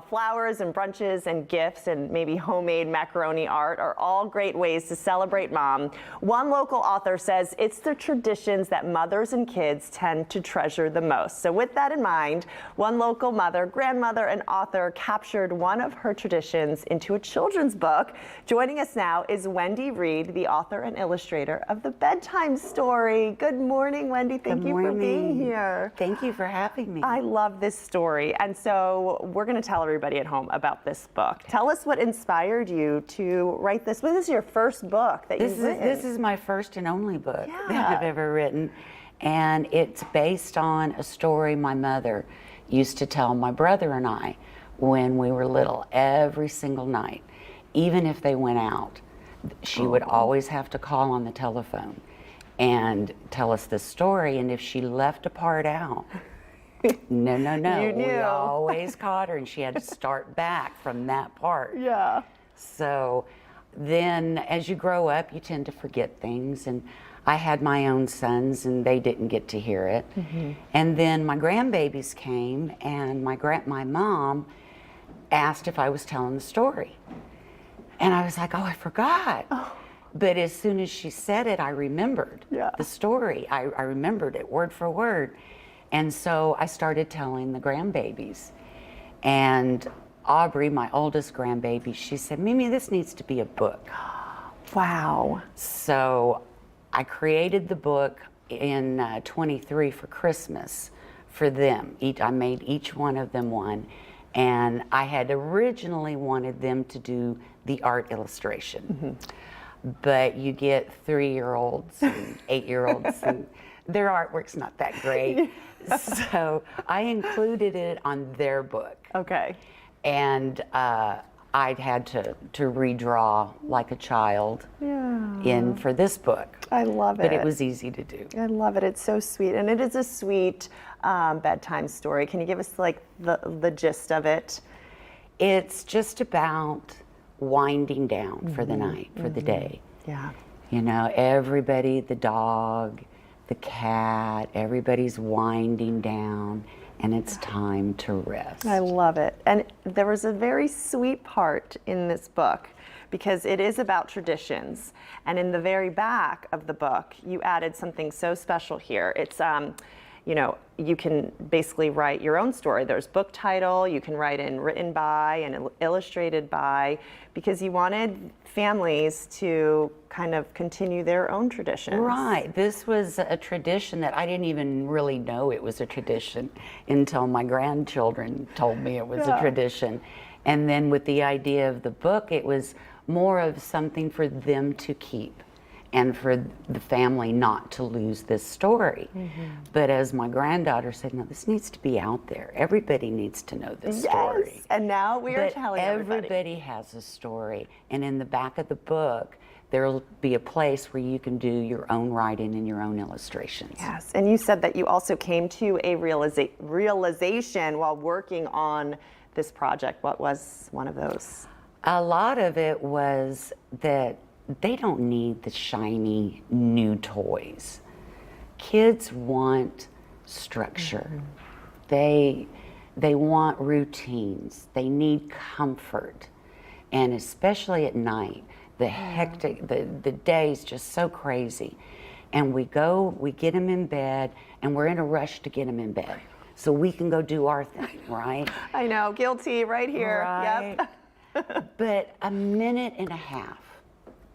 flowers and brunches and gifts and maybe homemade macaroni art are all great ways to celebrate mom, one local author says it's the traditions that mothers and kids tend to treasure the most. So with that in mind, one local mother, grandmother, and author captured one of her traditions into a children's book. Joining us now is Wendy Reed, the author and illustrator of the Bedtime Story. Good morning, Wendy. Thank you for being here. Thank you for having me. I love this story. And so we're going to tell everybody at home about this book. Tell us what inspired you to write this. This is your first book that you've written. This is my first and only book that I've ever written. And it's based on a story my mother used to tell my brother and I when we were little, every single night. Even if they went out, she would always have to call on the telephone and tell us this story. And if she left a part out, no. You knew. We always caught her, and she had to start back from that part. Yeah. So then as you grow up, you tend to forget things. And I had my own sons, and they didn't get to hear it. And then my grandbabies came, and my mom asked if I was telling the story. And I was like, oh, I forgot. But as soon as she said it, I remembered the story. I remembered it word for word. And so I started telling the grandbabies. And Aubrey, my oldest grandbaby, she said, Mimi, this needs to be a book. Wow. So I created the book in 23 for Christmas for them. I made each one of them one. And I had originally wanted them to do the art illustration. But you get 3-year-olds and 8-year-olds, and their artwork's not that great. So I included it on their book. Okay. And I'd had to redraw like a child for this book. I love it. But it was easy to do. I love it. It's so sweet. And it is a sweet bedtime story. Can you give us like the gist of it? It's just about winding down for the night, for the day. Yeah. You know, everybody, the dog, the cat, everybody's winding down, and it's time to rest. I love it. And there was a very sweet part in this book because it is about traditions. And in the very back of the book, you added something so special here. It's, you know, you can basically write your own story. There's book title, you can write in written by and illustrated by, because you wanted families to kind of continue their own traditions. Right. This was a tradition that I didn't even really know it was a tradition until my grandchildren told me it was a tradition. And then with the idea of the book, it was more of something for them to keep and for the family not to lose this story. But as my granddaughter said, no, this needs to be out there. Everybody needs to know this story. Yes, and now we are telling everybody. Everybody has a story. And in the back of the book, there'll be a place where you can do your own writing and your own illustrations. Yes, and you said that you also came to a realization while working on this project. What was one of those? A lot of it was that they don't need the shiny new toys. Kids want structure. They want routines. They need comfort. And especially at night, the hectic, the day's just so crazy. And we get them in bed, and we're in a rush to get them in bed so we can go do our thing, right? I know, guilty right here. Right. Yep. But a minute and a half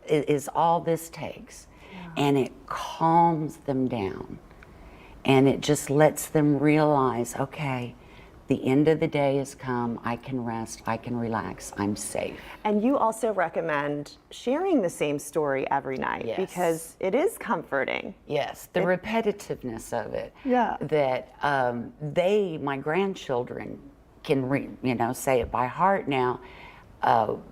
is all this takes, and it calms them down, and it just lets them realize, okay, the end of the day has come, I can rest, I can relax, I'm safe. And you also recommend sharing the same story every night because it is comforting. Yes, the repetitiveness of it. Yeah. That my grandchildren can say it by heart now.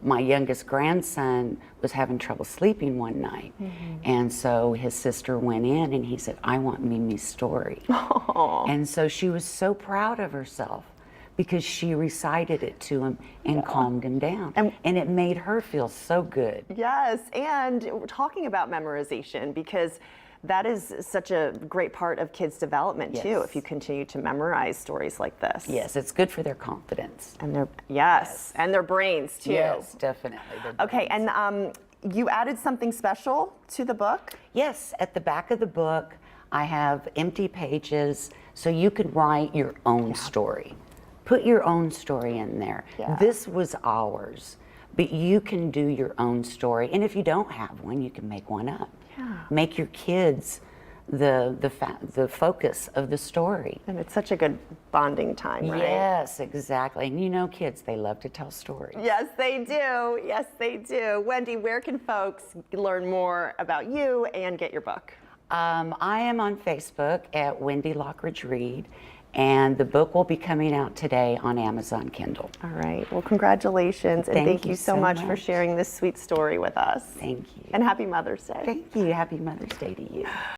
My youngest grandson was having trouble sleeping one night. And so his sister went in and he said, I want Mimi's story. And so she was so proud of herself because she recited it to him and calmed him down. And it made her feel so good. Yes, and we're talking about memorization because that is such a great part of kids' development too, Yes. if you continue to memorize stories like this. Yes, it's good for their confidence. And their, yes, and their brains too. Yes, definitely. their Okay, brains. and you added something special to the book? Yes, at the back of the book, I have empty pages so you could write your own story. Put your own story in there. Yeah. This was ours, but you can do your own story. And if you don't have one, you can make one up. Yeah. Make your kids the focus of the story. And it's such a good bonding time, right? Yes, exactly. And you know kids, they love to tell stories. Yes, they do. Yes, they do. Wendy, where can folks learn more about you and get your book? I am on Facebook at Wendy Reed, and the book will be coming out today on Amazon Kindle. All right. Well, congratulations. And thank you so much for sharing this sweet story with us. Thank you. And happy Mother's Day. Thank you. Happy Mother's Day to you.